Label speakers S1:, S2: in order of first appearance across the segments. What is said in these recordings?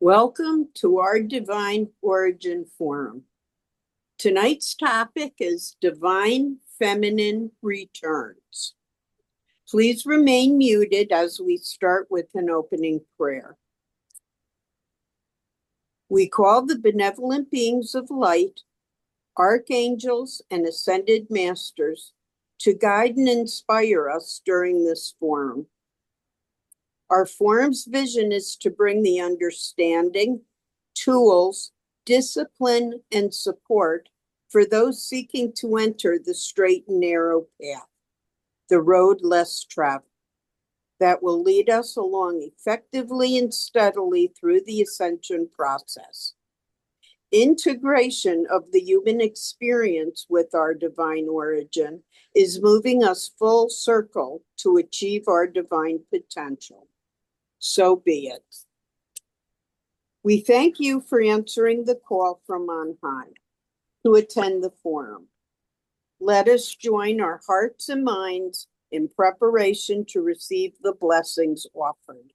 S1: Welcome to our Divine Origin Forum. Tonight's topic is Divine Feminine Returns. Please remain muted as we start with an opening prayer. We call the benevolent beings of light, archangels, and ascended masters to guide and inspire us during this forum. Our forum's vision is to bring the understanding, tools, discipline, and support for those seeking to enter the straight and narrow path, the road less traveled, that will lead us along effectively and steadily through the ascension process. Integration of the human experience with our divine origin is moving us full circle to achieve our divine potential. So be it. We thank you for answering the call from on high to attend the forum. Let us join our hearts and minds in preparation to receive the blessings offered.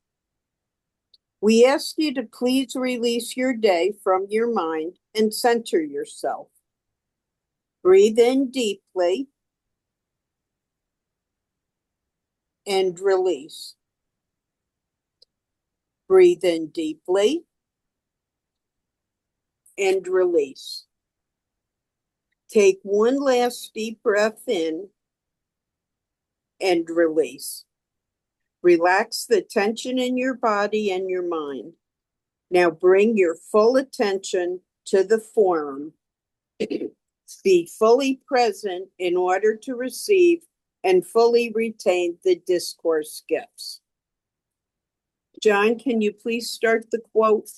S1: We ask you to please release your day from your mind and center yourself. Breathe in deeply and release. Breathe in deeply and release. Take one last deep breath in and release. Relax the tension in your body and your mind. Now bring your full attention to the forum. Be fully present in order to receive and fully retain the discourse gifts. John, can you please start the quote?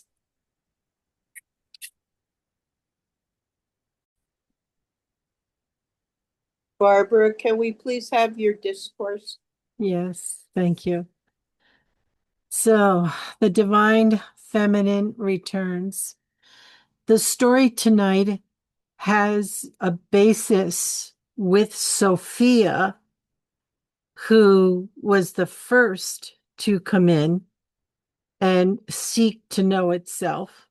S1: Barbara, can we please have your discourse?
S2: Yes, thank you. So, the divine feminine returns. The story tonight has a basis with Sophia, who was the first to come in and seek to know itself,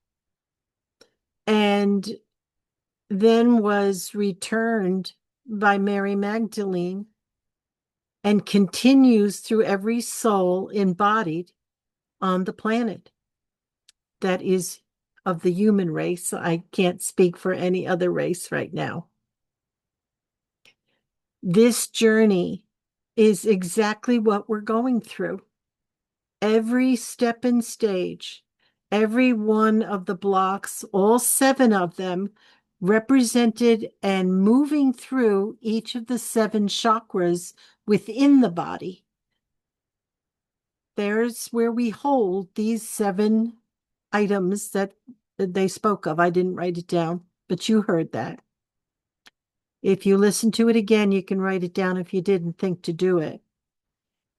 S2: and then was returned by Mary Magdalene and continues through every soul embodied on the planet that is of the human race. I can't speak for any other race right now. This journey is exactly what we're going through. Every step and stage, every one of the blocks, all 7 of them, represented and moving through each of the 7 chakras within the body. There's where we hold these 7 items that they spoke of. I didn't write it down, but you heard that. If you listen to it again, you can write it down if you didn't think to do it.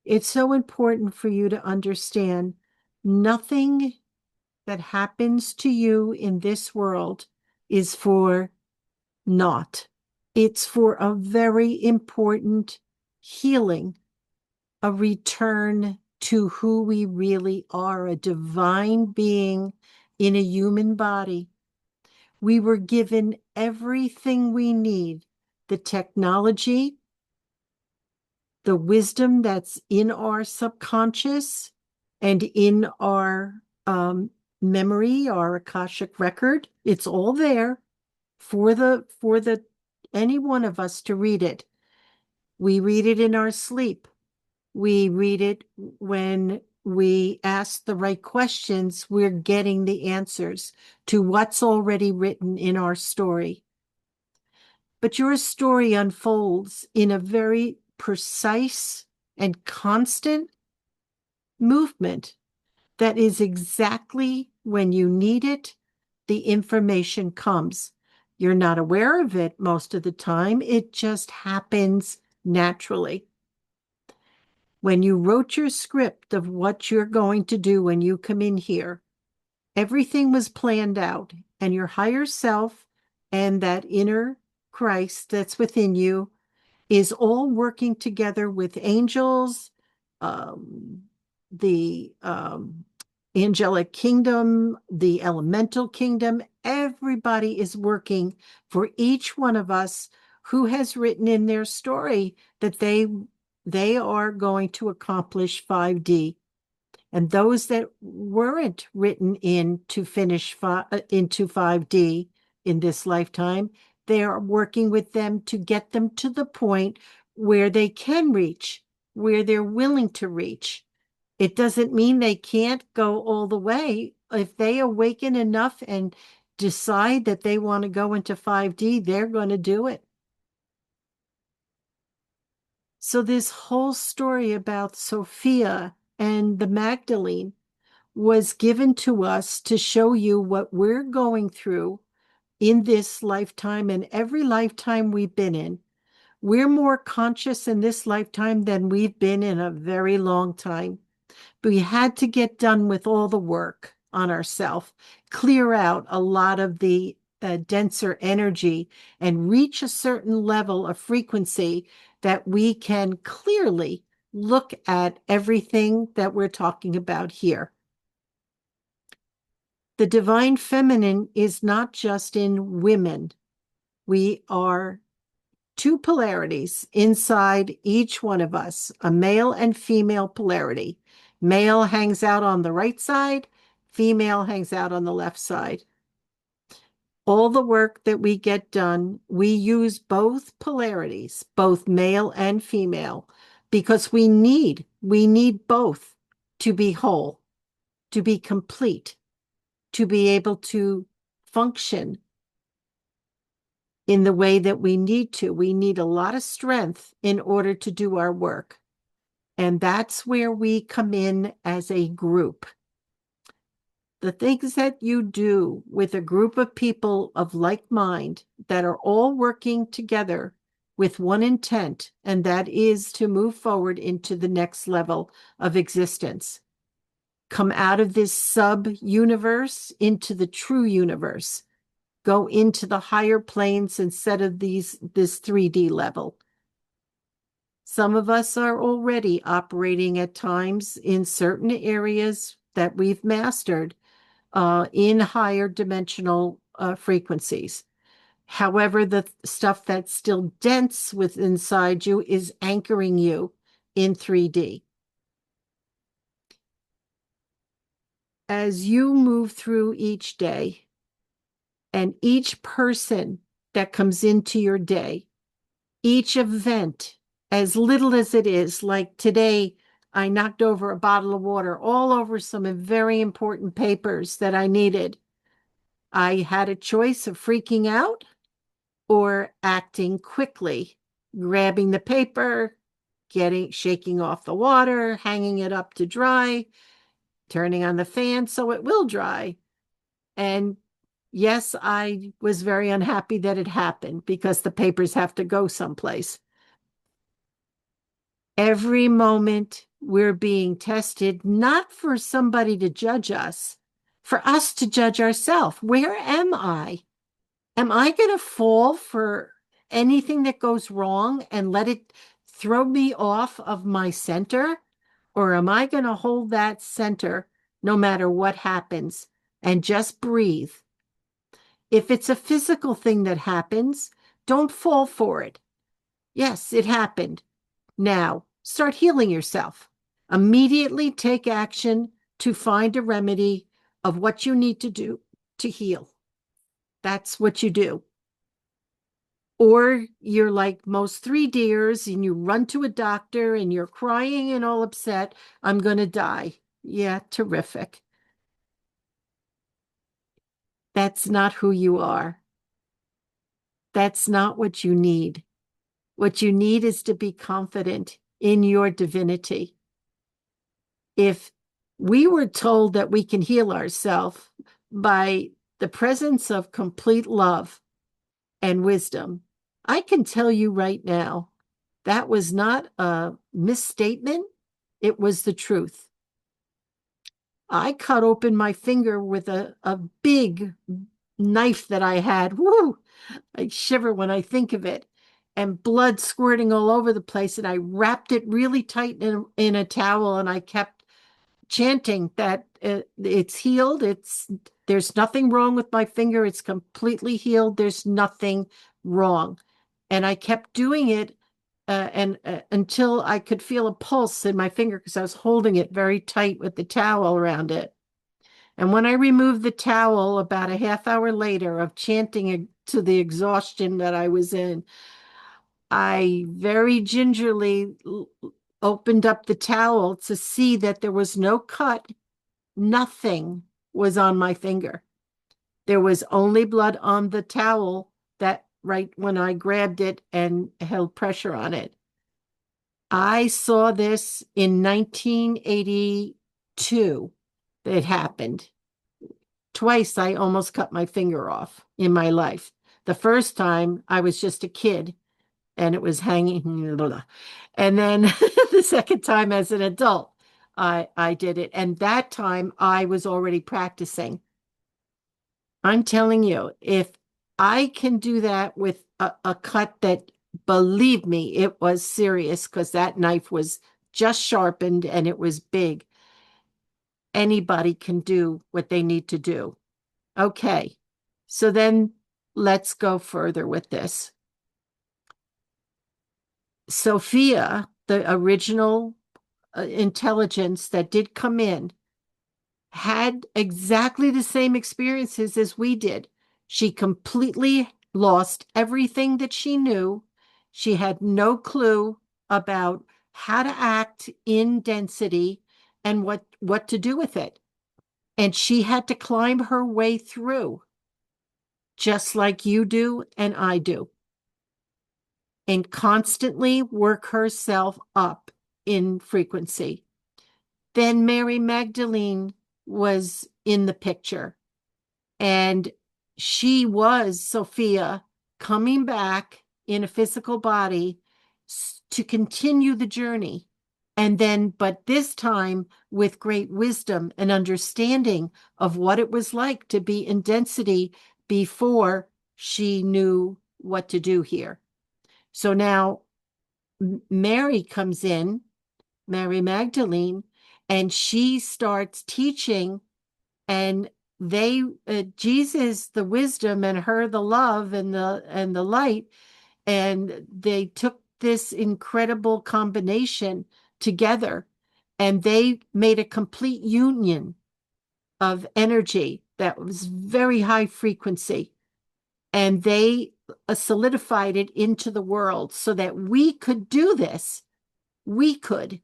S2: It's so important for you to understand nothing that happens to you in this world is for naught. It's for a very important healing, a return to who we really are, a divine being in a human body. We were given everything we need, the technology, the wisdom that's in our subconscious and in our memory, our Akashic record. It's all there for the any one of us to read it. We read it in our sleep. We read it when we ask the right questions. We're getting the answers to what's already written in our story. But your story unfolds in a very precise and constant movement that is exactly when you need it, the information comes. You're not aware of it most of the time. It just happens naturally. When you wrote your script of what you're going to do when you come in here, everything was planned out, and your higher self and that inner Christ that's within you is all working together with angels, the angelic kingdom, the elemental kingdom, everybody is working for each one of us who has written in their story that they are going to accomplish 5D. And those that weren't written in to finish into 5D in this lifetime, they are working with them to get them to the point where they can reach, where they're willing to reach. It doesn't mean they can't go all the way. If they awaken enough and decide that they want to go into 5D, they're going to do it. So this whole story about Sophia and the Magdalene was given to us to show you what we're going through in this lifetime and every lifetime we've been in. We're more conscious in this lifetime than we've been in a very long time. We had to get done with all the work on ourselves, clear out a lot of the denser energy, and reach a certain level of frequency that we can clearly look at everything that we're talking about here. The divine feminine is not just in women. We are two polarities inside each one of us, a male and female polarity. Male hangs out on the right side, female hangs out on the left side. All the work that we get done, we use both polarities, both male and female, because we need both to be whole, to be complete, to be able to function in the way that we need to. We need a lot of strength in order to do our work. And that's where we come in as a group. The things that you do with a group of people of like mind that are all working together with one intent, and that is to move forward into the next level of existence. Come out of this sub-universe into the true universe. Go into the higher planes instead of this 3D level. Some of us are already operating at times in certain areas that we've mastered in higher dimensional frequencies. However, the stuff that's still dense within inside you is anchoring you in 3D. As you move through each day, and each person that comes into your day, each event, as little as it is, like today, I knocked over a bottle of water all over some very important papers that I needed. I had a choice of freaking out or acting quickly, grabbing the paper, shaking off the water, hanging it up to dry, turning on the fan so it will dry. And yes, I was very unhappy that it happened because the papers have to go someplace. Every moment we're being tested, not for somebody to judge us, for us to judge ourselves. Where am I? Am I going to fall for anything that goes wrong and let it throw me off of my center? Or am I going to hold that center no matter what happens and just breathe? If it's a physical thing that happens, don't fall for it. Yes, it happened. Now, start healing yourself. Immediately take action to find a remedy of what you need to do to heal. That's what you do. Or you're like most 3Ders and you run to a doctor and you're crying and all upset. I'm going to die. Yeah, terrific. That's not who you are. That's not what you need. What you need is to be confident in your divinity. If we were told that we can heal ourselves by the presence of complete love and wisdom, I can tell you right now, that was not a misstatement. It was the truth. I cut open my finger with a big knife that I had. Woo! I shiver when I think of it. And blood squirting all over the place. And I wrapped it really tight in a towel and I kept chanting that it's healed. There's nothing wrong with my finger. It's completely healed. There's nothing wrong. And I kept doing it and until I could feel a pulse in my finger because I was holding it very tight with the towel around it. And when I removed the towel about a half hour later of chanting to the exhaustion that I was in, I very gingerly opened up the towel to see that there was no cut. Nothing was on my finger. There was only blood on the towel that right when I grabbed it and held pressure on it. I saw this in 1982. It happened. Twice I almost cut my finger off in my life. The first time I was just a kid and it was hanging. And then the second time as an adult, I did it. And that time I was already practicing. I'm telling you, if I can do that with a cut that, believe me, it was serious because that knife was just sharpened and it was big. Anybody can do what they need to do. Okay, so then let's go further with this. Sophia, the original intelligence that did come in, had exactly the same experiences as we did. She completely lost everything that she knew. She had no clue about how to act in density and what to do with it. And she had to climb her way through, just like you do and I do, and constantly work herself up in frequency. Then Mary Magdalene was in the picture, and she was Sophia coming back in a physical body to continue the journey. And then, but this time with great wisdom and understanding of what it was like to be in density before she knew what to do here. So now Mary comes in, Mary Magdalene, and she starts teaching, and Jesus the wisdom and her the love and the light, and they took this incredible combination together, and they made a complete union of energy that was very high frequency, and they solidified it into the world so that we could do this. We could.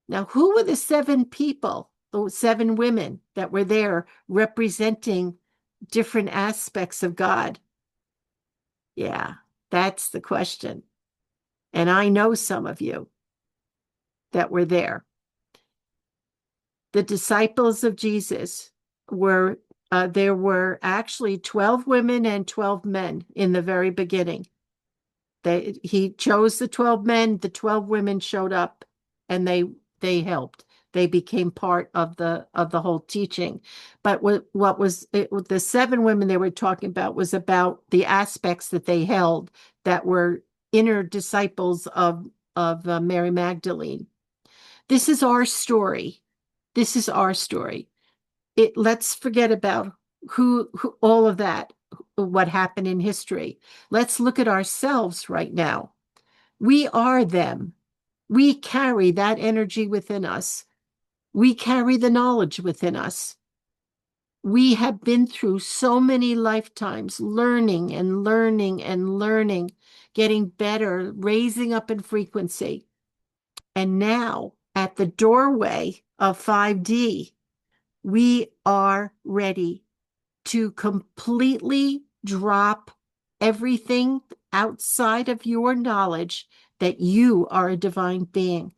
S2: Now, who were the 7 people, the 7 women that were there representing different aspects of God? Yeah, that's the question. And I know some of you that were there. The disciples of Jesus were, there were actually 12 women and 12 men in the very beginning. He chose the 12 men, the 12 women showed up, and they helped. They became part of the whole teaching. But what was it, the 7 women they were talking about was about the aspects that they held that were inner disciples of Mary Magdalene. This is our story. This is our story. Let's forget about who all of that, what happened in history. Let's look at ourselves right now. We are them. We carry that energy within us. We carry the knowledge within us. We have been through so many lifetimes learning and learning and learning, getting better, raising up in frequency. And now at the doorway of 5D, we are ready to completely drop everything outside of your knowledge that you are a divine being.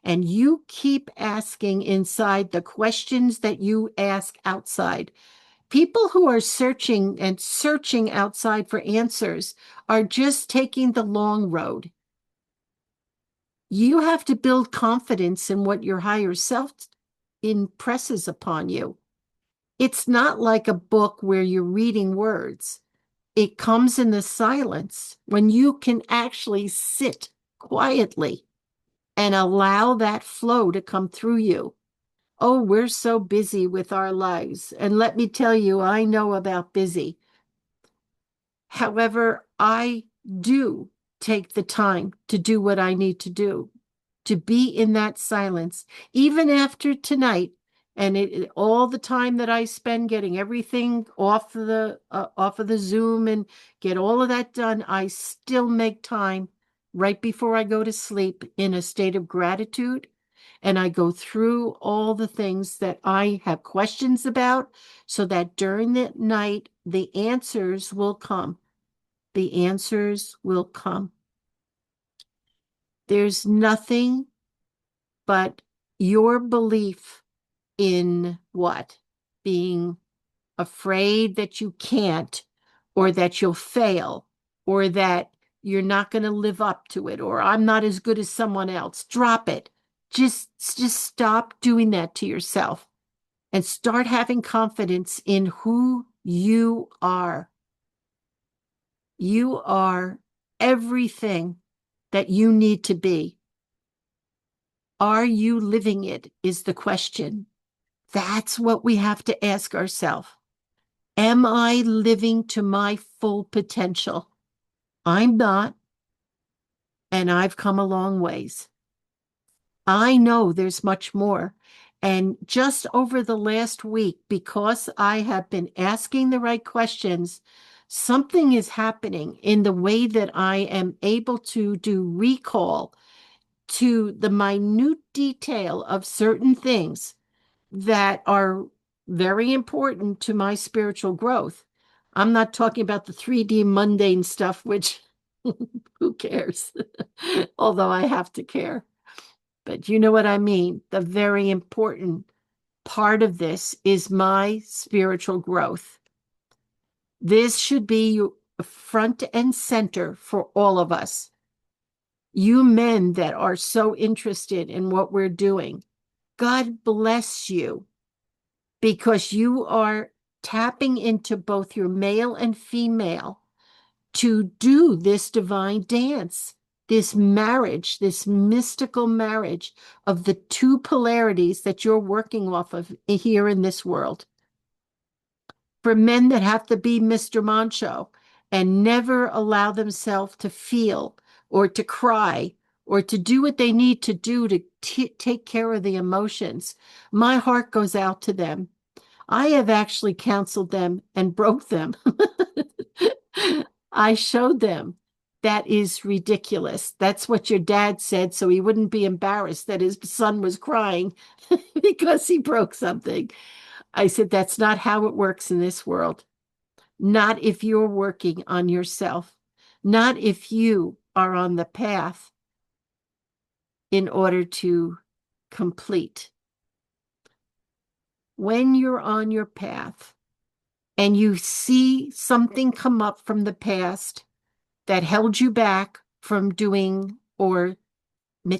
S2: And you keep asking inside the questions that you ask outside. People who are searching and searching outside for answers are just taking the long road. You have to build confidence in what your higher self impresses upon you. It's not like a book where you're reading words. It comes in the silence when you can actually sit quietly and allow that flow to come through you. Oh, we're so busy with our lives. And let me tell you, I know about busy. However, I do take the time to do what I need to do, to be in that silence, even after tonight. And all the time that I spend getting everything off of the Zoom and get all of that done, I still make time right before I go to sleep in a state of gratitude. And I go through all the things that I have questions about so that during the night, the answers will come. The answers will come. There's nothing but your belief in what? Being afraid that you can't, or that you'll fail, or that you're not going to live up to it, or I'm not as good as someone else. Drop it. Just stop doing that to yourself and start having confidence in who you are. You are everything that you need to be. Are you living it is the question. That's what we have to ask ourselves. Am I living to my full potential? I'm not, and I've come a long ways. I know there's much more. And just over the last week, because I have been asking the right questions, something is happening in the way that I am able to do recall to the minute detail of certain things that are very important to my spiritual growth. I'm not talking about the 3D mundane stuff, which who cares? Although I have to care. But you know what I mean? The very important part of this is my spiritual growth. This should be front and center for all of us. You men that are so interested in what we're doing, God bless you, because you are tapping into both your male and female to do this divine dance, this marriage, this mystical marriage of the two polarities that you're working off of here in this world. For men that have to be Mr. Macho and never allow themselves to feel or to cry or to do what they need to do to take care of the emotions, my heart goes out to them. I have actually counseled them and broke them. I showed them that is ridiculous. That's what your dad said, so he wouldn't be embarrassed that his son was crying because he broke something. I said, that's not how it works in this world. Not if you're working on yourself. Not if you are on the path in order to complete. When you're on your path and you see something come up from the past that held you back from doing or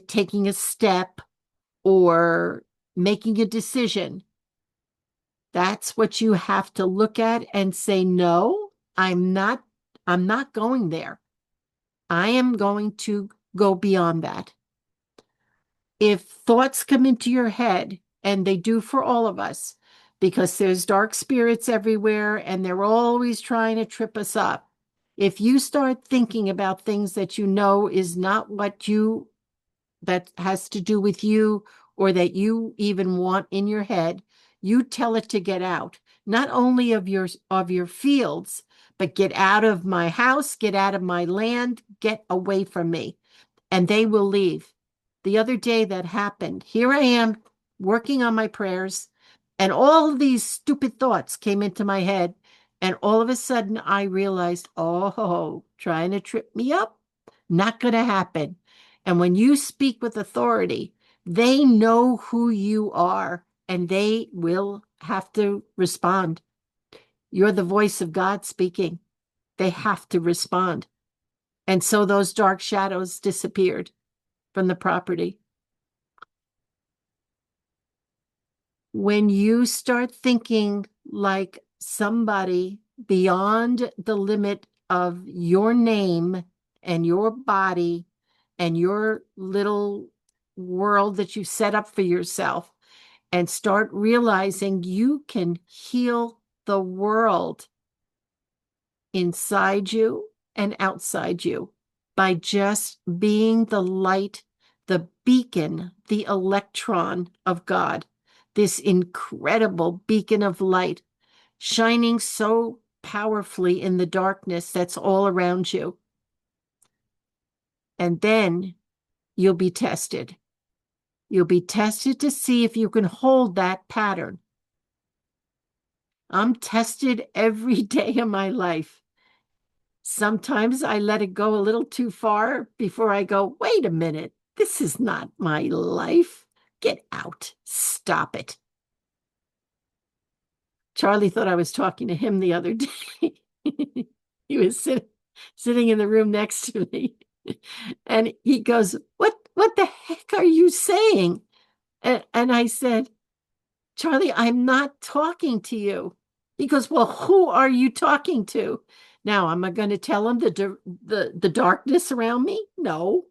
S2: taking a step or making a decision, that's what you have to look at and say, no, I'm not going there. I am going to go beyond that. If thoughts come into your head, and they do for all of us, because there's dark spirits everywhere and they're always trying to trip us up. If you start thinking about things that you know is not that has to do with you, or that you even want in your head, you tell it to get out, not only of your fields, but get out of my house, get out of my land, get away from me, and they will leave. The other day that happened, here I am working on my prayers, and all of these stupid thoughts came into my head, and all of a sudden I realized, oh, trying to trip me up, not going to happen. And when you speak with authority, they know who you are and they will have to respond. You're the voice of God speaking. They have to respond. And so those dark shadows disappeared from the property. When you start thinking like somebody beyond the limit of your name and your body and your little world that you set up for yourself, and start realizing you can heal the world inside you and outside you by just being the light, the beacon, the electron of God, this incredible beacon of light shining so powerfully in the darkness that's all around you. And then you'll be tested. You'll be tested to see if you can hold that pattern. I'm tested every day of my life. Sometimes I let it go a little too far before I go, wait a minute, this is not my life. Get out. Stop it. Charlie thought I was talking to him the other day. He was sitting in the room next to me. And he goes, what the heck are you saying? And I said, Charlie, I'm not talking to you. He goes, well, who are you talking to? Now, am I going to tell him the darkness around me? No.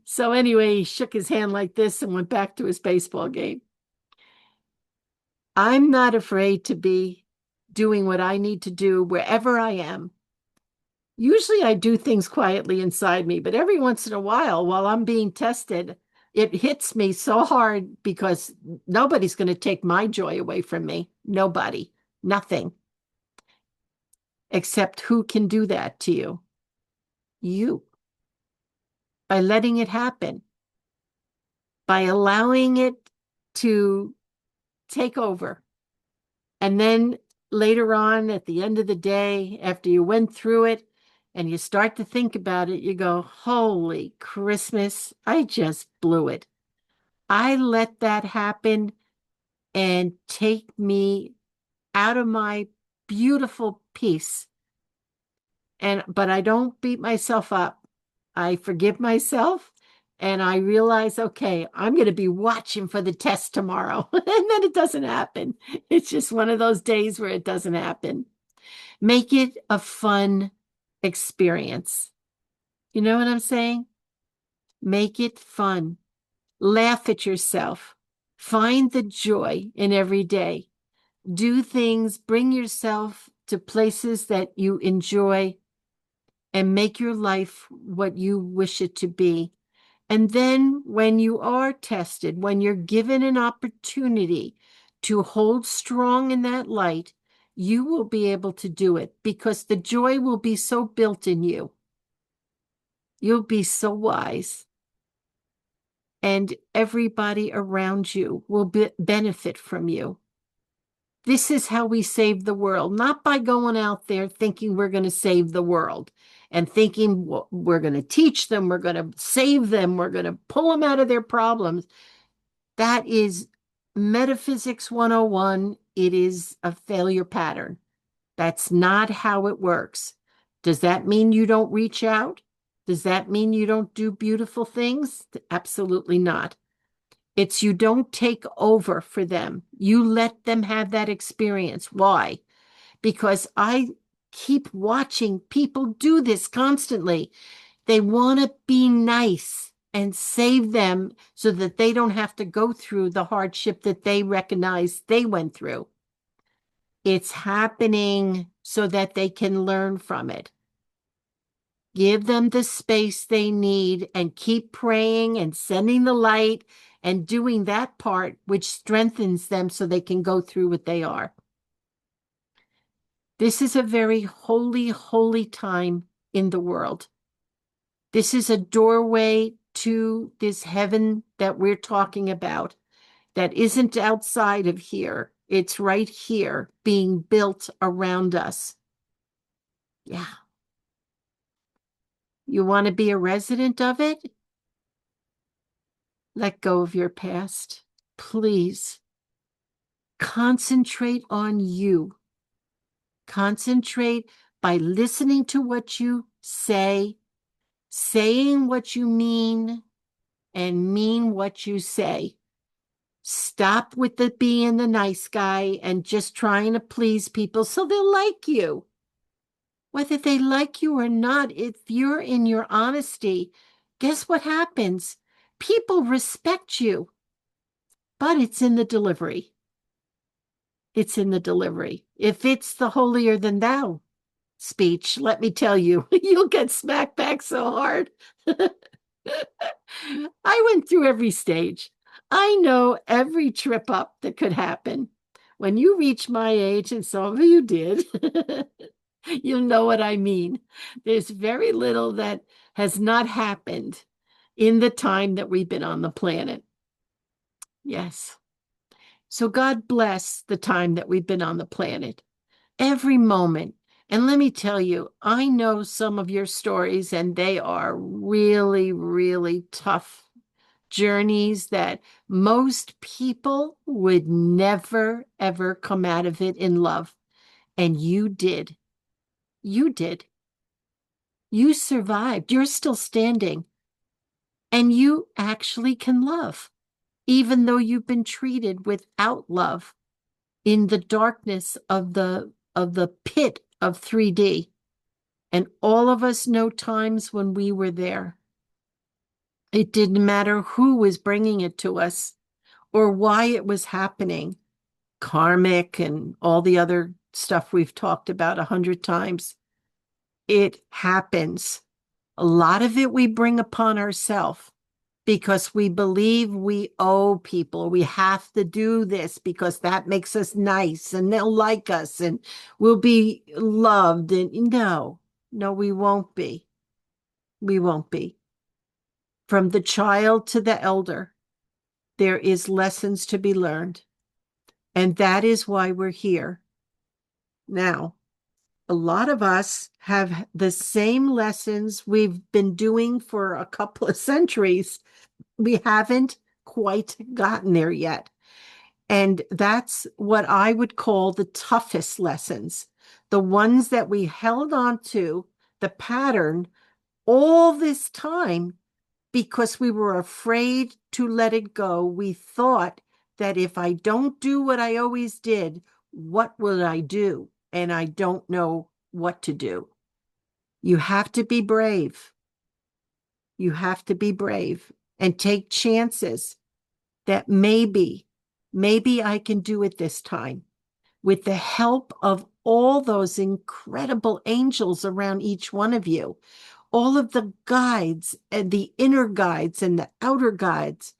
S2: So anyway, he shook his hand like this and went back to his baseball game. I'm not afraid to be doing what I need to do wherever I am. Usually I do things quietly inside me, but every once in a while I'm being tested, it hits me so hard because nobody's going to take my joy away from me. Nobody, nothing. Except who can do that to you? You. By letting it happen. By allowing it to take over. And then later on, at the end of the day, after you went through it and you start to think about it, you go, holy Christmas, I just blew it. I let that happen and take me out of my beautiful peace. But I don't beat myself up. I forgive myself and I realize, okay, I'm going to be watching for the test tomorrow. And then it doesn't happen. It's just one of those days where it doesn't happen. Make it a fun experience. You know what I'm saying? Make it fun. Laugh at yourself. Find the joy in every day. Do things, bring yourself to places that you enjoy and make your life what you wish it to be. And then when you are tested, when you're given an opportunity to hold strong in that light, you will be able to do it because the joy will be so built in you. You'll be so wise. And everybody around you will benefit from you. This is how we save the world, not by going out there thinking we're going to save the world and thinking we're going to teach them, we're going to save them, we're going to pull them out of their problems. That is metaphysics 101. It is a failure pattern. That's not how it works. Does that mean you don't reach out? Does that mean you don't do beautiful things? Absolutely not. It's you don't take over for them. You let them have that experience. Why? Because I keep watching people do this constantly. They want to be nice and save them so that they don't have to go through the hardship that they recognize they went through. It's happening so that they can learn from it. Give them the space they need and keep praying and sending the light and doing that part which strengthens them so they can go through what they are. This is a very holy, holy time in the world. This is a doorway to this heaven that we're talking about that isn't outside of here. It's right here being built around us. Yeah. You want to be a resident of it? Let go of your past. Please. Concentrate on you. Concentrate by listening to what you say, saying what you mean, and mean what you say. Stop with the being the nice guy and just trying to please people so they'll like you. Whether they like you or not, if you're in your honesty, guess what happens? People respect you. but it's in the delivery. It's in the delivery. If it's the holier than thou speech, let me tell you, you'll get smacked back so hard. I went through every stage. I know every trip up that could happen. When you reach my age, and some of you did, you'll know what I mean. There's very little that has not happened in the time that we've been on the planet. Yes. So God bless the time that we've been on the planet. Every moment. And let me tell you, I know some of your stories, and they are really, really tough journeys that most people would never, ever come out of it in love. And you did. You did. You survived. You're still standing. And you actually can love, even though you've been treated without love in the darkness of the pit of 3D. And all of us know times when we were there. It didn't matter who was bringing it to us or why it was happening. Karmic and all the other stuff we've talked about 100 times. It happens. A lot of it we bring upon ourselves because we believe we owe people. We have to do this because that makes us nice and they'll like us and we'll be loved. And no, we won't be. We won't be. From the child to the elder, there is lessons to be learned. And that is why we're here. Now, a lot of us have the same lessons we've been doing for a couple of centuries. We haven't quite gotten there yet. And that's what I would call the toughest lessons, the ones that we held on to, the pattern, all this time because we were afraid to let it go. We thought that if I don't do what I always did, what will I do? And I don't know what to do. You have to be brave. You have to be brave and take chances that maybe I can do it this time with the help of all those incredible angels around each one of you, all of the guides and the inner guides and the outer guides.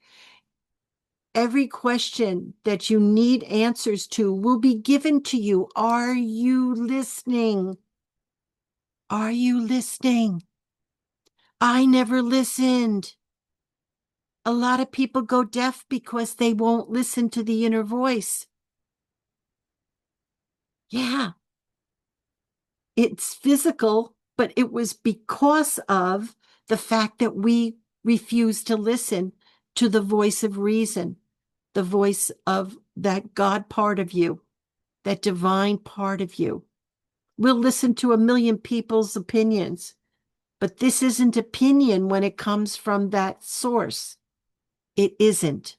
S2: Every question that you need answers to will be given to you. Are you listening? Are you listening? I never listened. A lot of people go deaf because they won't listen to the inner voice. Yeah. It's physical, but it was because of the fact that we refused to listen to the voice of reason, the voice of that God part of you, that divine part of you. We'll listen to a million people's opinions, but this isn't opinion when it comes from that source. It isn't.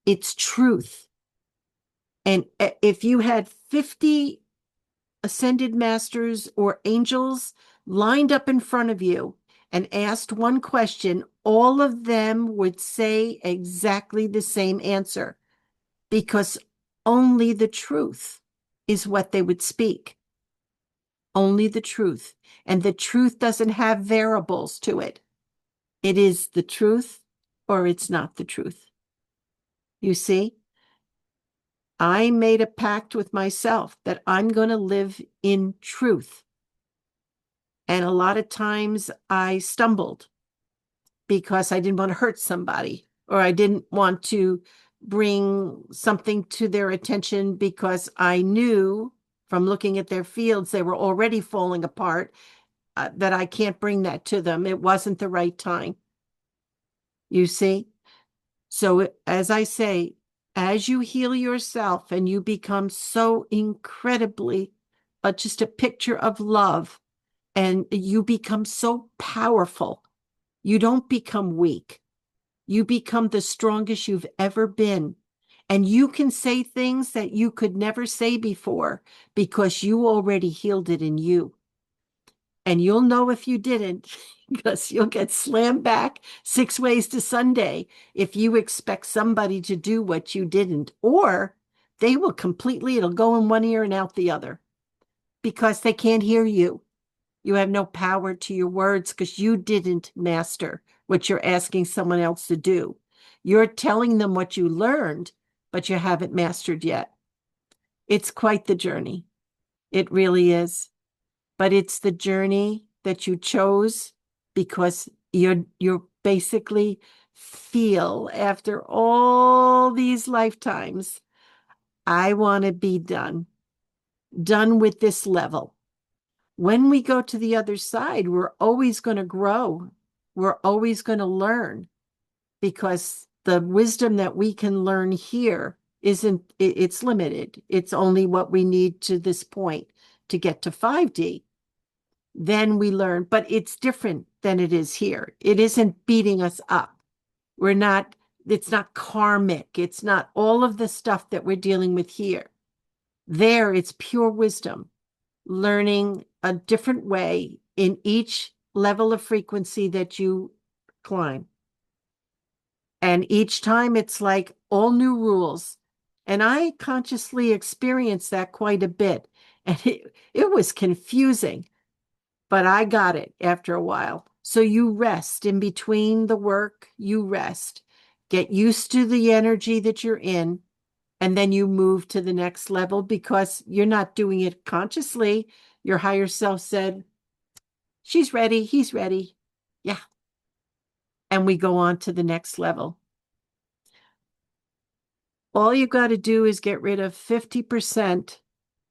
S2: It's truth. And if you had 50 ascended masters or angels lined up in front of you and asked one question, all of them would say exactly the same answer because only the truth is what they would speak. Only the truth. And the truth doesn't have variables to it. It is the truth or it's not the truth. You see? I made a pact with myself that I'm going to live in truth. And a lot of times I stumbled because I didn't want to hurt somebody or I didn't want to bring something to their attention because I knew from looking at their fields, they were already falling apart, that I can't bring that to them. It wasn't the right time. You see? So as I say, as you heal yourself and you become so incredibly just a picture of love and you become so powerful, you don't become weak. You become the strongest you've ever been. And you can say things that you could never say before because you already healed it in you. And you'll know if you didn't, because you'll get slammed back 6 ways to Sunday if you expect somebody to do what you didn't, or they will completely, it'll go in one ear and out the other because they can't hear you. You have no power to your words because you didn't master what you're asking someone else to do. You're telling them what you learned, but you haven't mastered yet. It's quite the journey. It really is. But it's the journey that you chose because you're basically feel after all these lifetimes, I want to be done with this level. When we go to the other side, we're always going to grow. We're always going to learn because the wisdom that we can learn here it's limited. It's only what we need to this point to get to 5D. Then we learn, but it's different than it is here. It isn't beating us up. It's not karmic. It's not all of the stuff that we're dealing with here. There, it's pure wisdom, learning a different way in each level of frequency that you climb. And each time it's like all new rules. And I consciously experienced that quite a bit. And it was confusing, but I got it after a while. So you rest in between the work, you rest, get used to the energy that you're in, and then you move to the next level because you're not doing it consciously. Your higher self said, she's ready, he's ready. Yeah. And we go on to the next level. All you got to do is get rid of 50%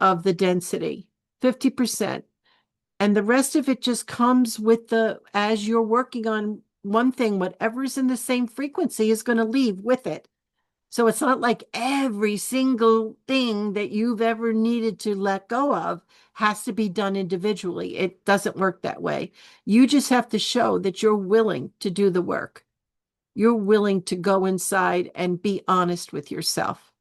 S2: of the density, 50%. And the rest of it just comes with as you're working on one thing, whatever's in the same frequency is going to leave with it. So it's not like every single thing that you've ever needed to let go of has to be done individually. It doesn't work that way. You just have to show that you're willing to do the work. You're willing to go inside and be honest with yourself.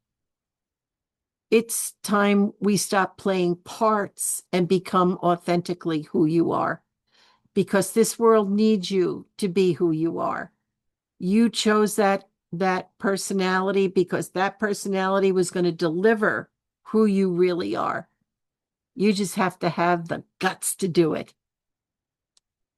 S2: It's time we stop playing parts and become authentically who you are, because this world needs you to be who you are. You chose that personality because that personality was going to deliver who you really are. You just have to have the guts to do it.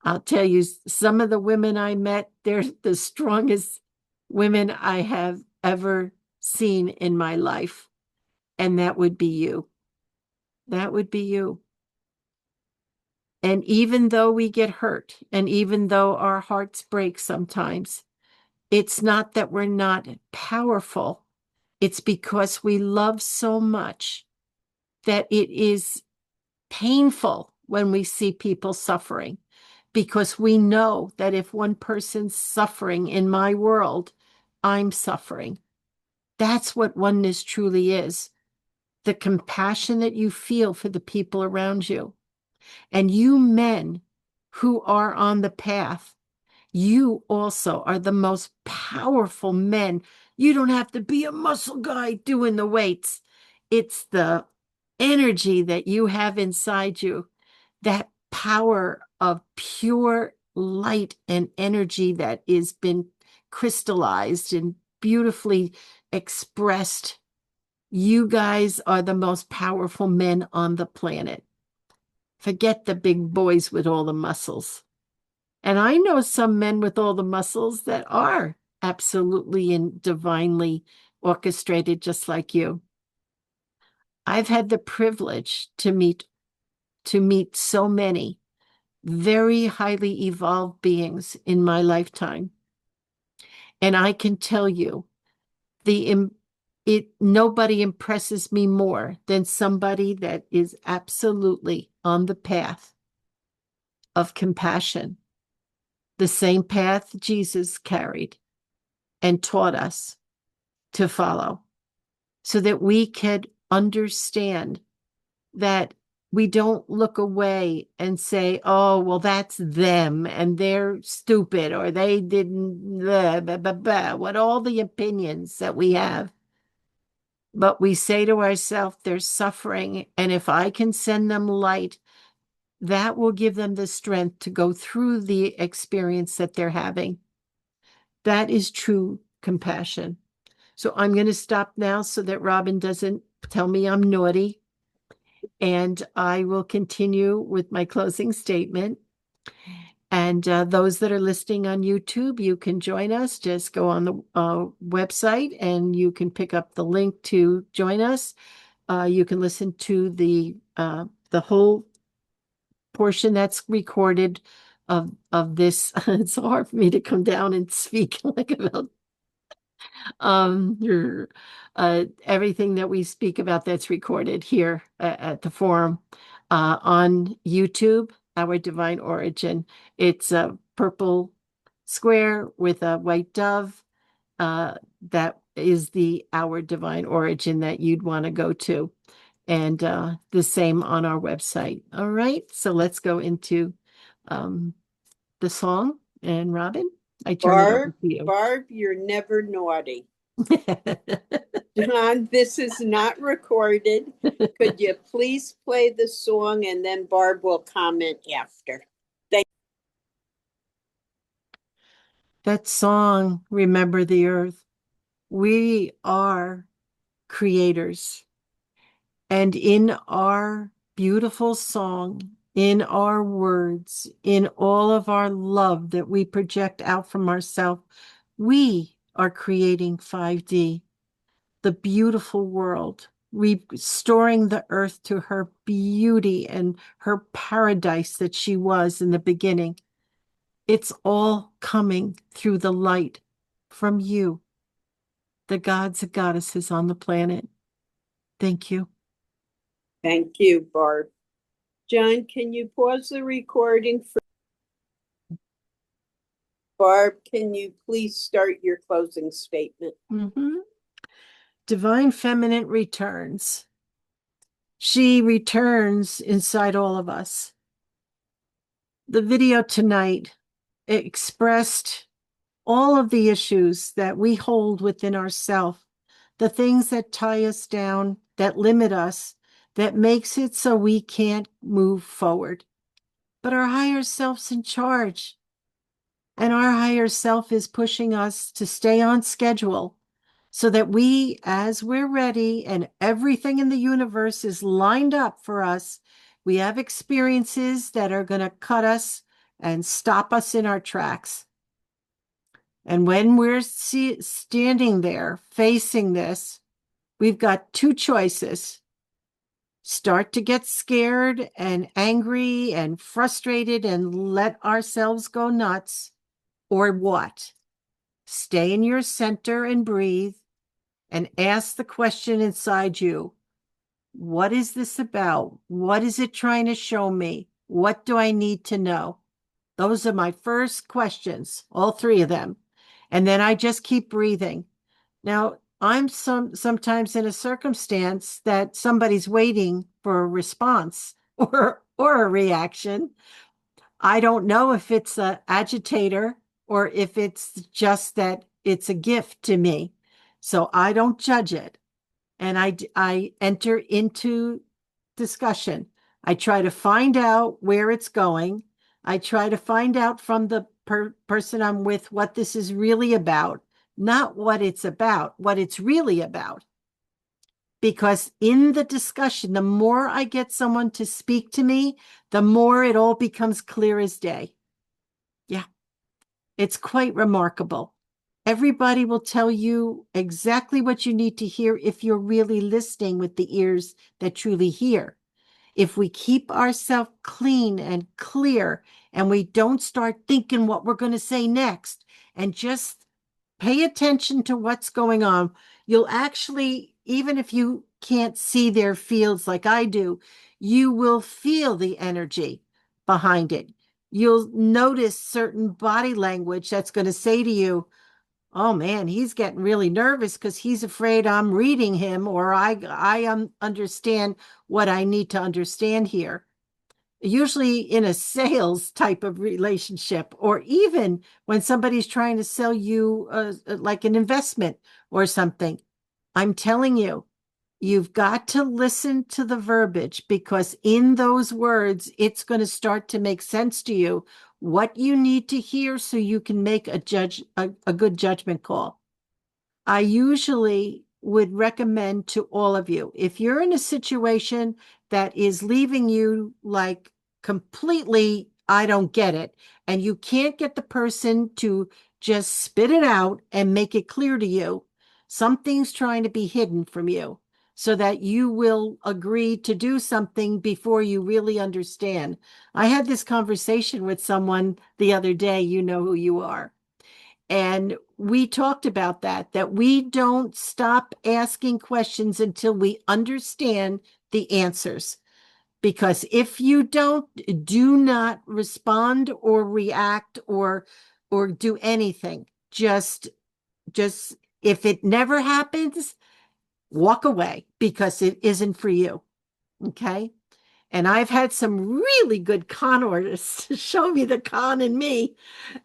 S2: I'll tell you, some of the women I met, they're the strongest women I have ever seen in my life. And that would be you. That would be you. And even though we get hurt, and even though our hearts break sometimes, it's not that we're not powerful. It's because we love so much that it is painful when we see people suffering, because we know that if one person's suffering in my world, I'm suffering. That's what oneness truly is. The compassion that you feel for the people around you. And you men who are on the path, you also are the most powerful men. You don't have to be a muscle guy doing the weights. It's the energy that you have inside you, that power of pure light and energy that has been crystallized and beautifully expressed. You guys are the most powerful men on the planet. Forget the big boys with all the muscles. And I know some men with all the muscles that are absolutely and divinely orchestrated, just like you. I've had the privilege to meet so many very highly evolved beings in my lifetime. And I can tell you, nobody impresses me more than somebody that is absolutely on the path of compassion, the same path Jesus carried and taught us to follow, so that we could understand that we don't look away and say, oh, well, that's them and they're stupid or they didn't, blah, blah, blah, blah, what all the opinions that we have. But we say to ourselves, they're suffering. And if I can send them light, that will give them the strength to go through the experience that they're having. That is true compassion. So I'm going to stop now so that Robin doesn't tell me I'm naughty. And I will continue with my closing statement. And those that are listening on YouTube, you can join us. Just go on the website and you can pick up the link to join us. You can listen to the whole portion that's recorded of this. It's hard for me to come down and speak like about everything that we speak about that's recorded here at the forum on YouTube, Our Divine Origin. It's a purple square with a white dove. That is the Our Divine Origin that you'd want to go to. And the same on our website. All right, so let's go into the song. And Robin, I turn it over to you.
S1: Barb, you're never naughty. John, this is not recorded. Could you please play the song and then Barb will comment after? Thank
S2: That song, Remember the Earth. We are creators. And in our beautiful song, in our words, in all of our love that we project out from ourselves, we are creating 5D, the beautiful world, restoring the earth to her beauty and her paradise that she was in the beginning. It's all coming through the light from you, the gods and goddesses on the planet. Thank you.
S1: Thank you, Barb. John, can you pause the recording for Barb? Can you please start your closing statement?
S2: Divine Feminine returns. She returns inside all of us. The video tonight expressed all of the issues that we hold within ourselves, the things that tie us down, that limit us, that makes it so we can't move forward. But our higher self's in charge. And our higher self is pushing us to stay on schedule so that we, as we're ready and everything in the universe is lined up for us, we have experiences that are going to cut us and stop us in our tracks. And when we're standing there facing this, we've got two choices. Start to get scared and angry and frustrated and let ourselves go nuts, or what? Stay in your center and breathe and ask the question inside you. What is this about? What is it trying to show me? What do I need to know? Those are my first questions, all three of them. And then I just keep breathing. Now, I'm sometimes in a circumstance that somebody's waiting for a response or a reaction. I don't know if it's an agitator or if it's just that it's a gift to me. So I don't judge it. And I enter into discussion. I try to find out where it's going. I try to find out from the person I'm with what this is really about, not what it's about, what it's really about. Because in the discussion, the more I get someone to speak to me, the more it all becomes clear as day. Yeah, it's quite remarkable. Everybody will tell you exactly what you need to hear if you're really listening with the ears that truly hear. If we keep ourselves clean and clear and we don't start thinking what we're going to say next and just pay attention to what's going on, you'll actually, even if you can't see their fields like I do, you will feel the energy behind it. You'll notice certain body language that's going to say to you, oh man, he's getting really nervous because he's afraid I'm reading him or I understand what I need to understand here. Usually in a sales type of relationship, or even when somebody's trying to sell you like an investment or something. I'm telling you, You've got to listen to the verbiage, because in those words, it's going to start to make sense to you what you need to hear so you can make a good judgment call. I usually would recommend to all of you, if you're in a situation that is leaving you like completely, I don't get it, and you can't get the person to just spit it out and make it clear to you, something's trying to be hidden from you so that you will agree to do something before you really understand. I had this conversation with someone the other day, you know who you are. And we talked about that we don't stop asking questions until we understand the answers. Because if you don't, do not respond or react or do anything. Just if it never happens, walk away, because it isn't for you. Okay? And I've had some really good con artists show me the con in me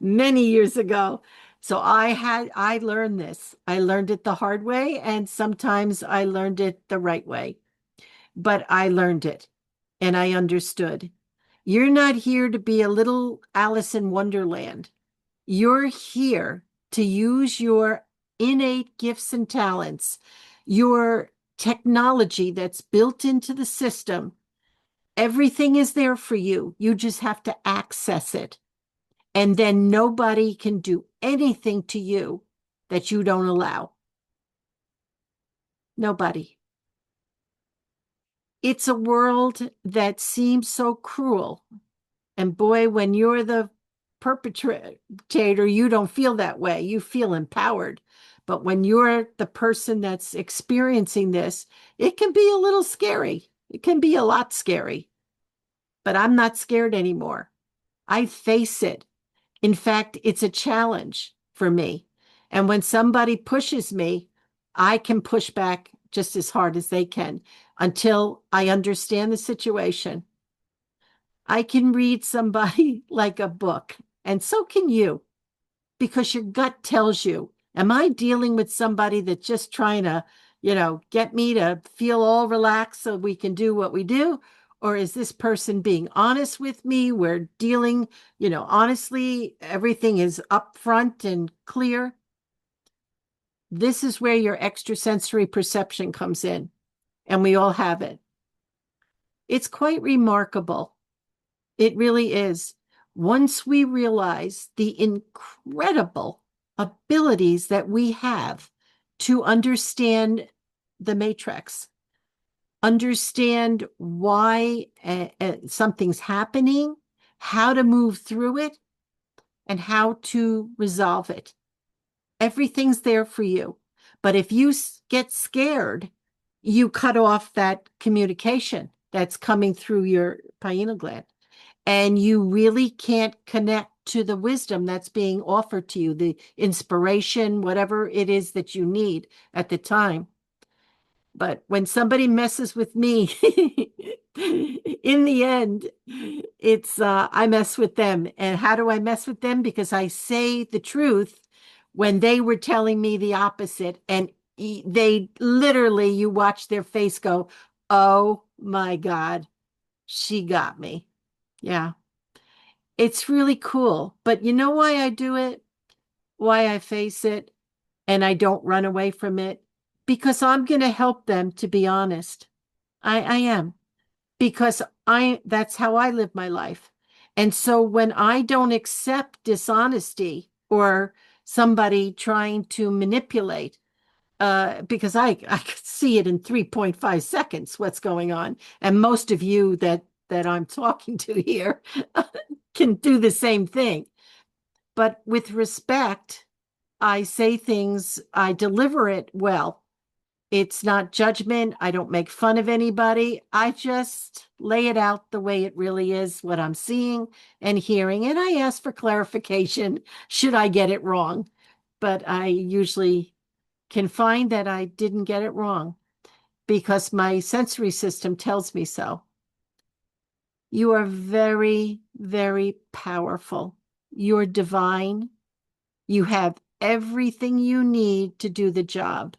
S2: many years ago. So I learned this. I learned it the hard way, and sometimes I learned it the right way. But I learned it and I understood. You're not here to be a little Alice in Wonderland. You're here to use your innate gifts and talents, your technology that's built into the system. Everything is there for you. You just have to access it. And then nobody can do anything to you that you don't allow. Nobody. It's a world that seems so cruel. And boy, when you're the perpetrator, you don't feel that way. You feel empowered. But when you're the person that's experiencing this, it can be a little scary. It can be a lot scary. But I'm not scared anymore. I face it. In fact, it's a challenge for me. And when somebody pushes me, I can push back just as hard as they can until I understand the situation. I can read somebody like a book, and so can you, because your gut tells you, am I dealing with somebody that's just trying to, get me to feel all relaxed so we can do what we do? Or is this person being honest with me? We're dealing, honestly, everything is upfront and clear. This is where your extrasensory perception comes in, and we all have it. It's quite remarkable. It really is. Once we realize the incredible abilities that we have to understand the matrix, understand why something's happening, how to move through it, and how to resolve it. Everything's there for you. But if you get scared, you cut off that communication that's coming through your pineal gland. And you really can't connect to the wisdom that's being offered to you, the inspiration, whatever it is that you need at the time. But when somebody messes with me, in the end, it's I mess with them. And how do I mess with them? Because I say the truth when they were telling me the opposite. And they literally, you watch their face go, oh my God, she got me. Yeah. It's really cool. But you know why I do it? Why I face it and I don't run away from it? Because I'm going to help them, to be honest. I am. Because that's how I live my life. And so when I don't accept dishonesty or somebody trying to manipulate, because I could see it in 3.5 seconds what's going on. And most of you that I'm talking to here can do the same thing. But with respect, I say things, I deliver it well. It's not judgment. I don't make fun of anybody. I just lay it out the way it really is, what I'm seeing and hearing. And I ask for clarification should I get it wrong. But I usually can find that I didn't get it wrong because my sensory system tells me so. You are very, very powerful. You're divine. You have everything you need to do the job.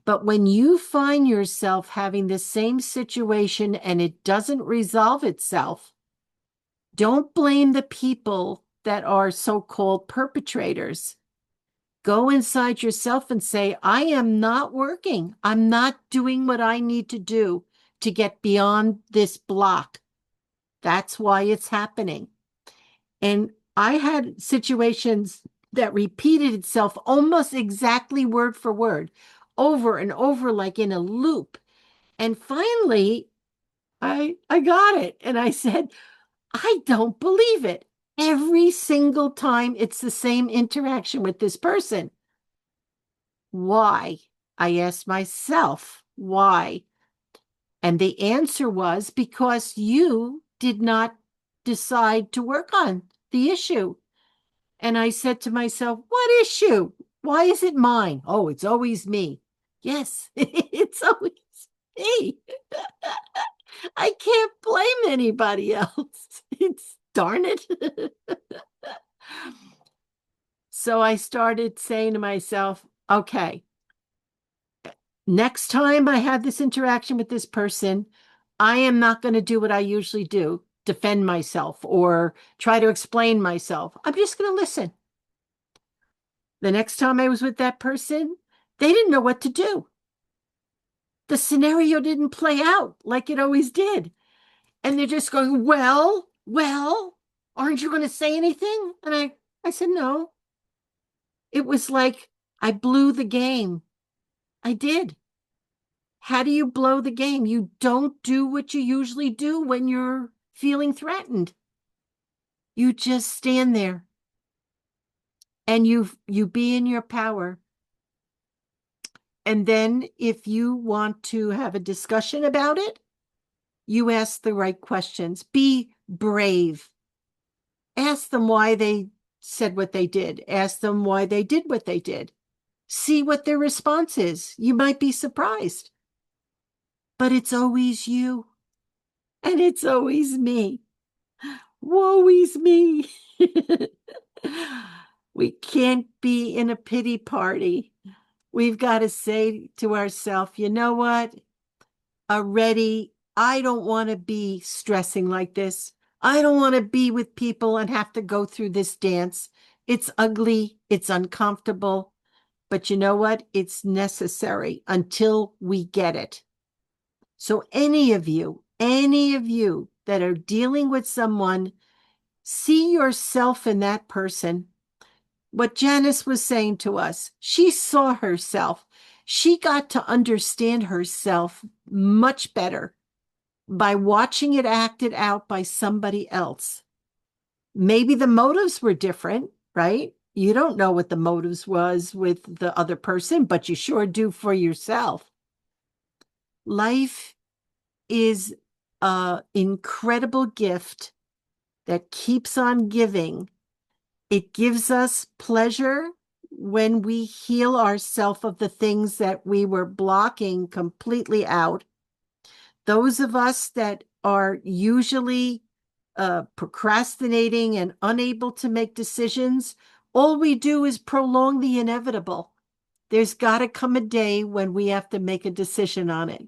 S2: But when you find yourself having the same situation and it doesn't resolve itself, don't blame the people that are so-called perpetrators. Go inside yourself and say, I am not working. I'm not doing what I need to do to get beyond this block. That's why it's happening. And I had situations that repeated itself almost exactly word for word, over and over, like in a loop. And finally, I got it. And I said, I don't believe it. Every single time it's the same interaction with this person. Why? I asked myself, why? And the answer was because you did not decide to work on the issue. And I said to myself, what issue? Why is it mine? Oh, it's always me. Yes, it's always me. I can't blame anybody else. It's darn it. So I started saying to myself, okay, next time I have this interaction with this person, I am not going to do what I usually do, defend myself or try to explain myself. I'm just going to listen. The next time I was with that person, they didn't know what to do. The scenario didn't play out like it always did. And they're just going, well, aren't you going to say anything? And I said, no. It was like I blew the game. I did. How do you blow the game? You don't do what you usually do when you're feeling threatened. You just stand there and you be in your power. And then if you want to have a discussion about it, you ask the right questions. Be brave. Ask them why they said what they did. Ask them why they did what they did. See what their response is. You might be surprised. But it's always you. And it's always me. Woe is me. We can't be in a pity party. We've got to say to ourselves, you know what? Already, I don't want to be stressing like this. I don't want to be with people and have to go through this dance. It's ugly. It's uncomfortable. But you know what? It's necessary until we get it. So any of you that are dealing with someone, see yourself in that person. What Janice was saying to us, she saw herself. She got to understand herself much better by watching it acted out by somebody else. Maybe the motives were different, right? You don't know what the motives was with the other person, but you sure do for yourself. Life is an incredible gift that keeps on giving. It gives us pleasure when we heal ourselves of the things that we were blocking completely out. Those of us that are usually procrastinating and unable to make decisions, all we do is prolong the inevitable. There's got to come a day when we have to make a decision on it.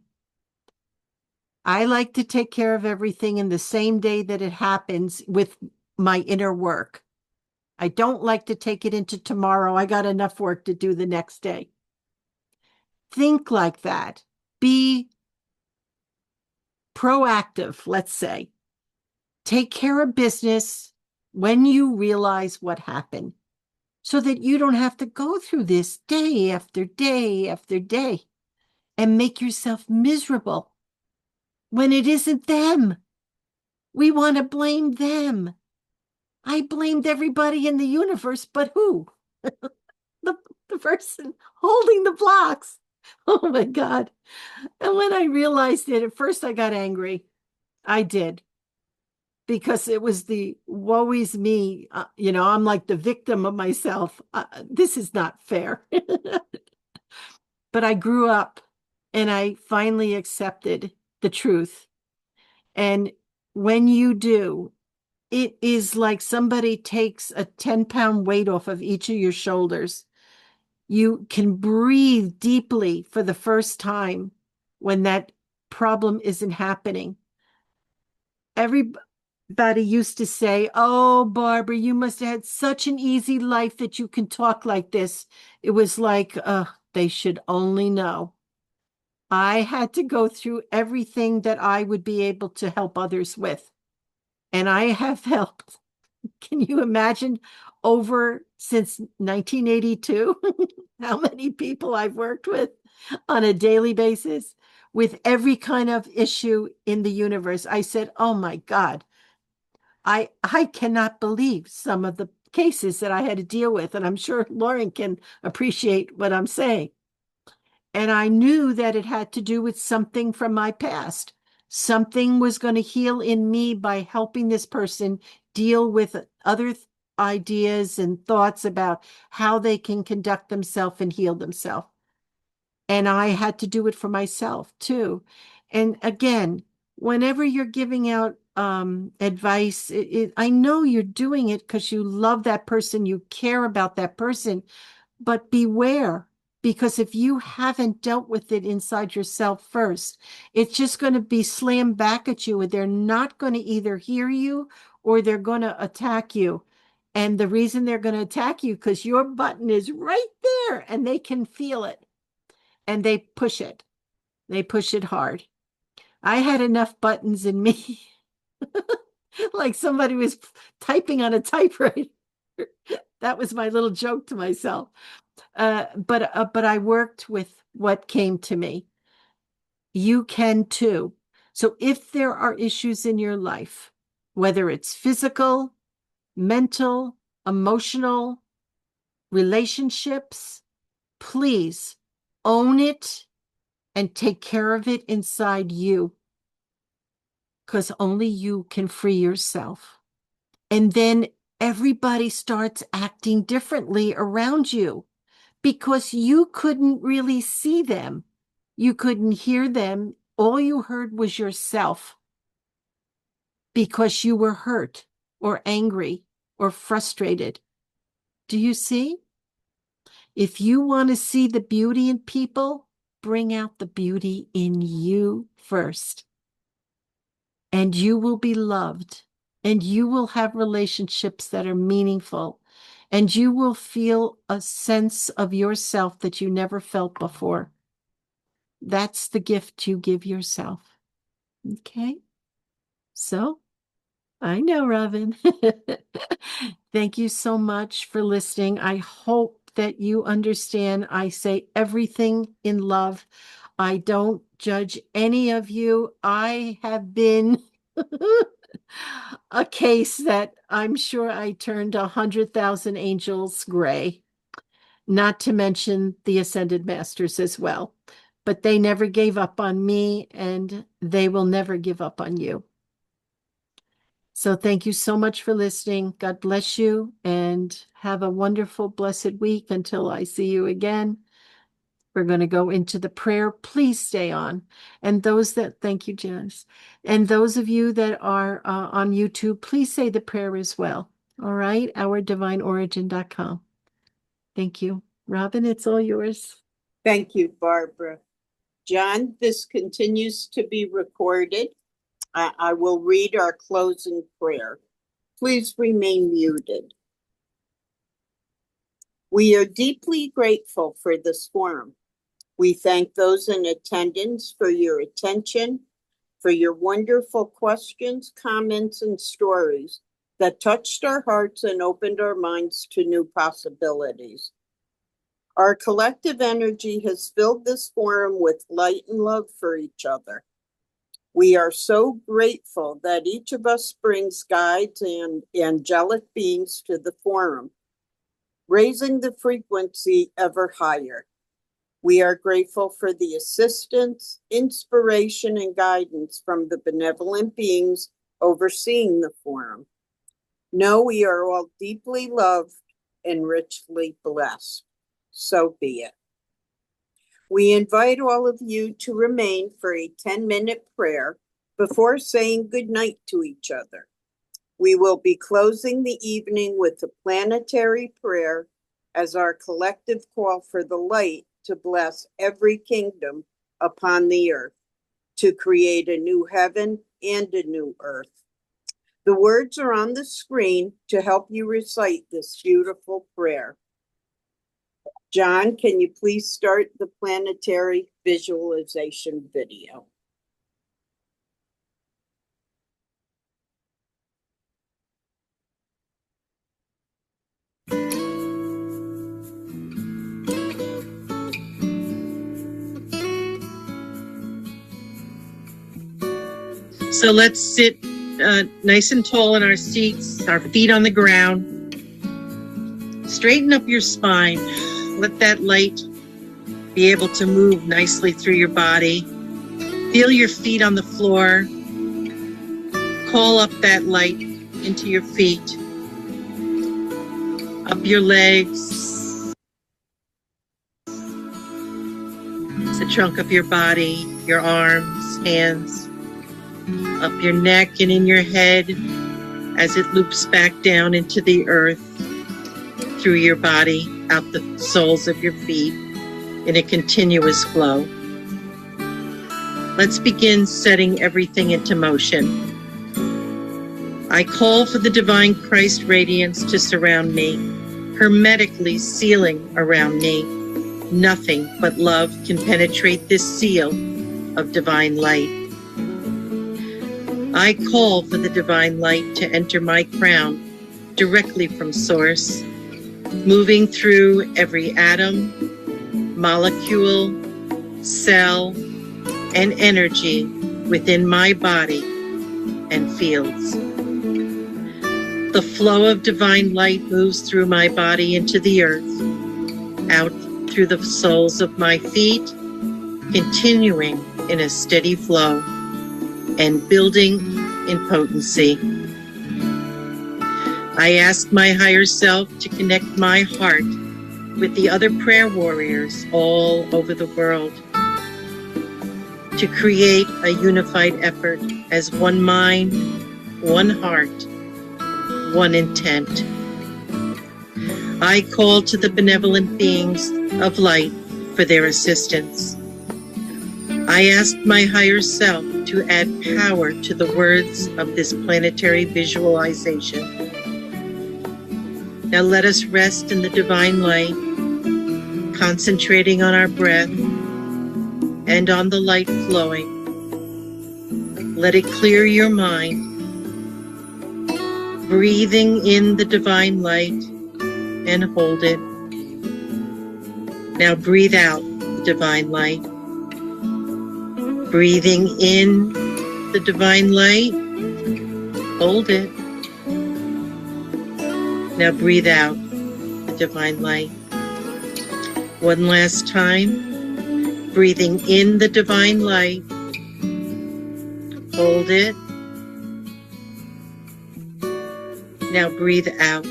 S2: I like to take care of everything in the same day that it happens with my inner work. I don't like to take it into tomorrow. I got enough work to do the next day. Think like that. Be proactive, let's say. Take care of business when you realize what happened so that you don't have to go through this day after day after day and make yourself miserable when it isn't them. We want to blame them. I blamed everybody in the universe, but who? the person holding the blocks. Oh my God. And when I realized it, at first I got angry. I did. Because it was the woe is me. I'm like the victim of myself. This is not fair. But I grew up and I finally accepted the truth. And when you do, it is like somebody takes a 10-pound weight off of each of your shoulders. You can breathe deeply for the first time when that problem isn't happening. Everybody used to say, "Oh, Barbara, you must have had such an easy life that you can talk like this." It was like, they should only know. I had to go through everything that I would be able to help others with. And I have helped. Can you imagine over since 1982 how many people I've worked with on a daily basis with every kind of issue in the universe? I said, "Oh my God, I cannot believe some of the cases that I had to deal with." And I'm sure Lauren can appreciate what I'm saying. And I knew that it had to do with something from my past. Something was going to heal in me by helping this person deal with other ideas and thoughts about how they can conduct themselves and heal themselves. And I had to do it for myself too. And again, whenever you're giving out advice, I know you're doing it because you love that person, you care about that person, but beware, because if you haven't dealt with it inside yourself first, it's just going to be slammed back at you, and they're not going to either hear you or they're going to attack you. And the reason they're going to attack you because your button is right there and they can feel it and they push it. They push it hard. I had enough buttons in me, like somebody was typing on a typewriter. That was my little joke to myself. But I worked with what came to me. You can too. So if there are issues in your life, whether it's physical, mental, emotional, relationships, please own it and take care of it inside you, because only you can free yourself. And then everybody starts acting differently around you because you couldn't really see them. You couldn't hear them. All you heard was yourself because you were hurt or angry or frustrated. Do you see? If you want to see the beauty in people, bring out the beauty in you first. And you will be loved, and you will have relationships that are meaningful, and you will feel a sense of yourself that you never felt before. That's the gift you give yourself. Okay? So, I know, Robin. Thank you so much for listening. I hope that you understand I say everything in love. I don't judge any of you. I have been a case that I'm sure I turned 100,000 angels gray, not to mention the ascended masters as well. But they never gave up on me, and they will never give up on you. So thank you so much for listening. God bless you, and have a wonderful, blessed week until I see you again. We're going to go into the prayer. Please stay on. And thank you, Janice. And those of you that are on YouTube, please say the prayer as well. All right. OurDivineOrigin.com. Thank you. Robin, it's all yours.
S1: Thank you, Barbara. John, this continues to be recorded. I will read our closing prayer. Please remain muted. We are deeply grateful for this forum. We thank those in attendance for your attention, for your wonderful questions, comments, and stories that touched our hearts and opened our minds to new possibilities. Our collective energy has filled this forum with light and love for each other. We are so grateful that each of us brings guides and angelic beings to the forum, raising the frequency ever higher. We are grateful for the assistance, inspiration, and guidance from the benevolent beings overseeing the forum. Know we are all deeply loved and richly blessed. So be it. We invite all of you to remain for a 10-minute prayer before saying goodnight to each other. We will be closing the evening with a planetary prayer as our collective call for the light to bless every kingdom upon the earth, to create a new heaven and a new earth. The words are on the screen to help you recite this beautiful prayer. John, can you please start the planetary visualization video?
S3: So let's sit nice and tall in our seats, our feet on the ground. Straighten up your spine. Let that light be able to move nicely through your body. Feel your feet on the floor. Call up that light into your feet, up your legs, the trunk of your body, your arms, hands, up your neck and in your head as it loops back down into the earth, through your body, out the soles of your feet in a continuous flow. Let's begin setting everything into motion. I call for the divine Christ radiance to surround me, hermetically sealing around me. Nothing but love can penetrate this seal of divine light. I call for the divine light to enter my crown directly from source, moving through every atom, molecule, cell, and energy within my body and fields. The flow of divine light moves through my body into the earth, out through the soles of my feet, continuing in a steady flow and building in potency. I ask my higher self to connect my heart with the other prayer warriors all over the world, to create a unified effort as one mind, one heart, one intent. I call to the benevolent beings of light for their assistance. I ask my higher self to add power to the words of this planetary visualization. Now let us rest in the divine light, concentrating on our breath and on the light flowing. Let it clear your mind, breathing in the divine light and hold it. Now breathe out the divine light. Breathing in the divine light, hold it. Now breathe out the divine light. One last time. Breathing in the divine light, hold it. Now breathe out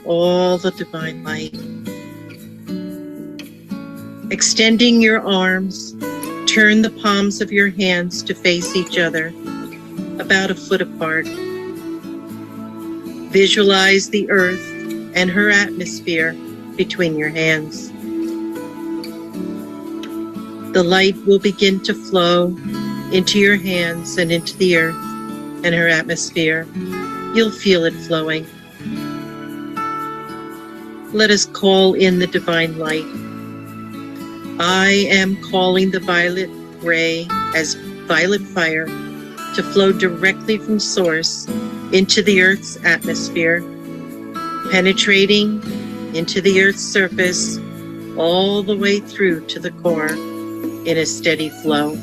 S3: all the divine light. Extending your arms, turn the palms of your hands to face each other, about a foot apart. Visualize the earth and her atmosphere between your hands. The light will begin to flow into your hands and into the earth and her atmosphere. You'll feel it flowing. Let us call in the divine light. I am calling the violet ray as violet fire to flow directly from source into the earth's atmosphere, penetrating into the earth's surface all the way through to the core in a steady flow.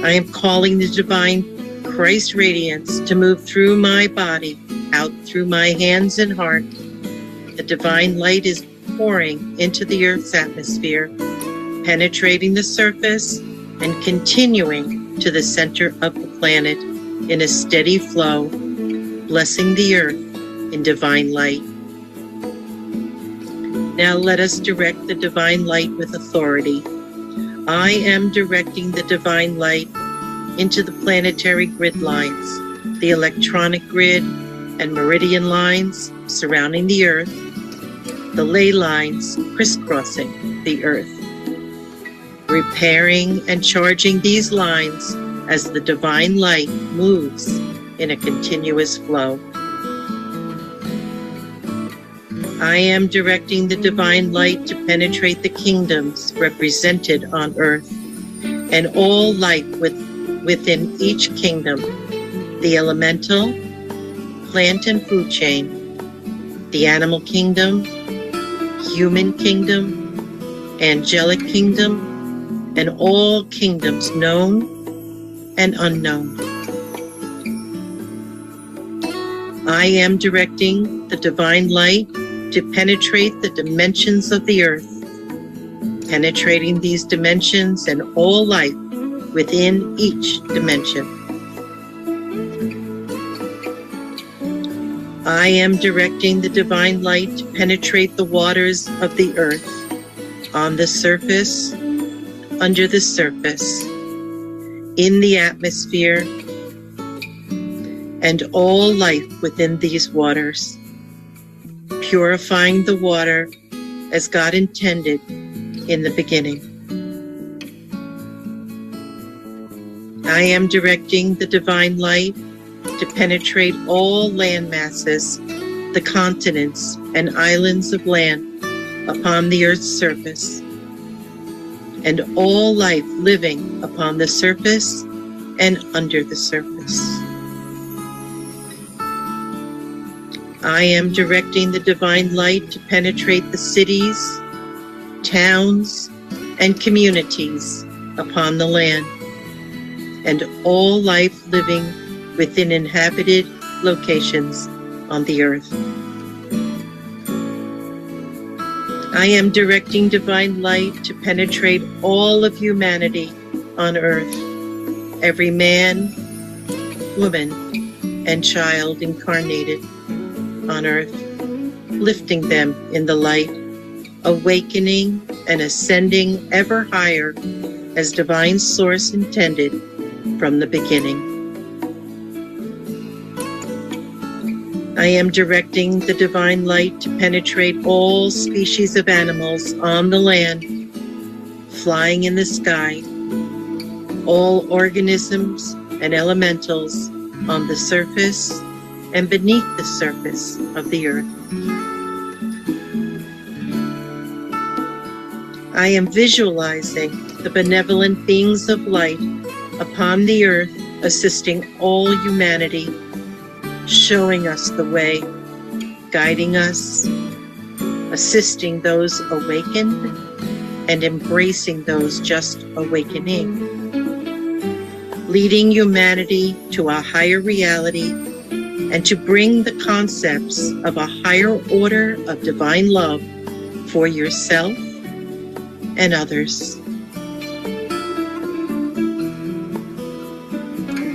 S3: I am calling the divine Christ radiance to move through my body, out through my hands and heart. The divine light is pouring into the earth's atmosphere, penetrating the surface and continuing to the center of the planet in a steady flow, blessing the earth in divine light. Now let us direct the divine light with authority. I am directing the divine light into the planetary grid lines, the electronic grid and meridian lines, surrounding the earth, the ley lines crisscrossing the earth, repairing and charging these lines as the divine light moves in a continuous flow. I am directing the divine light to penetrate the kingdoms represented on earth and all life within each kingdom, the elemental, plant and food chain, the animal kingdom, human kingdom, angelic kingdom, and all kingdoms known and unknown. I am directing the divine light to penetrate the dimensions of the earth, penetrating these dimensions and all life within each dimension. I am directing the divine light to penetrate the waters of the earth, on the surface, under the surface, in the atmosphere, and all life within these waters, purifying the water as God intended in the beginning. I am directing the divine light to penetrate all land masses, the continents and islands of land upon the earth's surface, and all life living upon the surface and under the surface. I am directing the divine light to penetrate the cities, towns, and communities upon the land, and all life living within inhabited locations on the earth. I am directing divine light to penetrate all of humanity on earth, every man, woman, and child incarnated on earth, lifting them in the light, awakening and ascending ever higher as divine source intended from the beginning. I am directing the divine light to penetrate all species of animals on the land, flying in the sky, all organisms and elementals on the surface and beneath the surface of the earth. I am visualizing the benevolent beings of light upon the earth, assisting all humanity, showing us the way, guiding us, assisting those awakened, and embracing those just awakening, leading humanity to a higher reality and to bring the concepts of a higher order of divine love for yourself and others.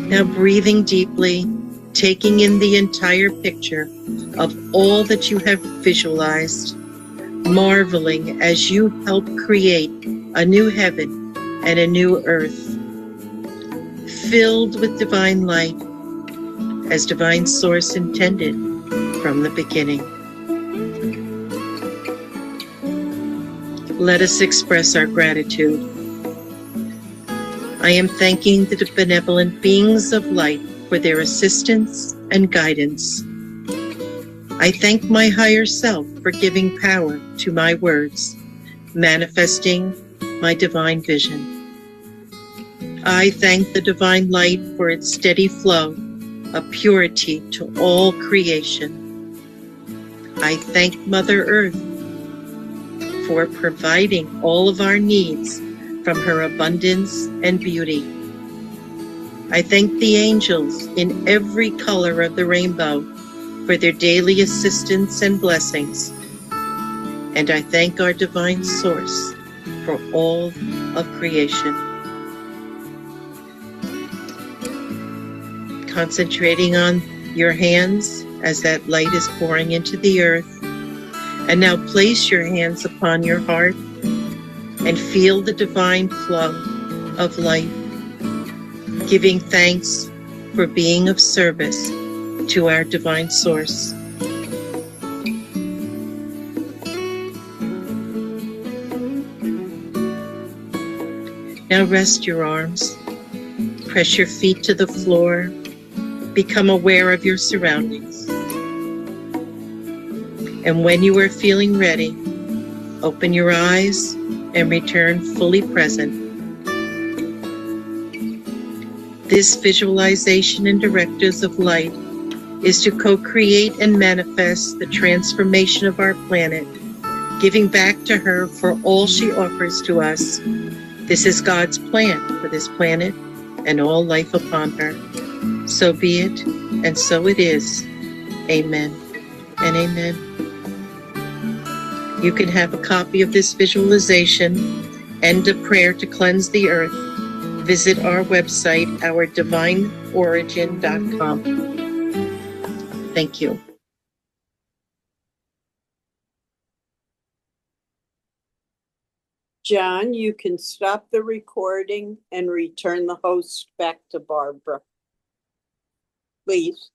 S3: Now breathing deeply, taking in the entire picture of all that you have visualized, marveling as you help create a new heaven and a new earth, filled with divine light as divine source intended from the beginning. Let us express our gratitude. I am thanking the benevolent beings of light for their assistance and guidance. I thank my higher self for giving power to my words, manifesting my divine vision. I thank the divine light for its steady flow of purity to all creation. I thank Mother Earth for providing all of our needs from her abundance and beauty. I thank the angels in every color of the rainbow for their daily assistance and blessings. And I thank our divine source for all of creation. Concentrating on your hands as that light is pouring into the earth. And now place your hands upon your heart and feel the divine flow of light, giving thanks for being of service to our divine source. Now rest your arms. Press your feet to the floor. Become aware of your surroundings. And when you are feeling ready, open your eyes and return fully present. This visualization in Directors of Light is to co-create and manifest the transformation of our planet, giving back to her for all she offers to us. This is God's plan for this planet and all life upon her. So be it, and so it is. Amen and amen. You can have a copy of this visualization and a prayer to cleanse the earth. Visit our website, ourdivineorigin.com. Thank you.
S1: John, you can stop the recording and return the host back to Barbara. Please.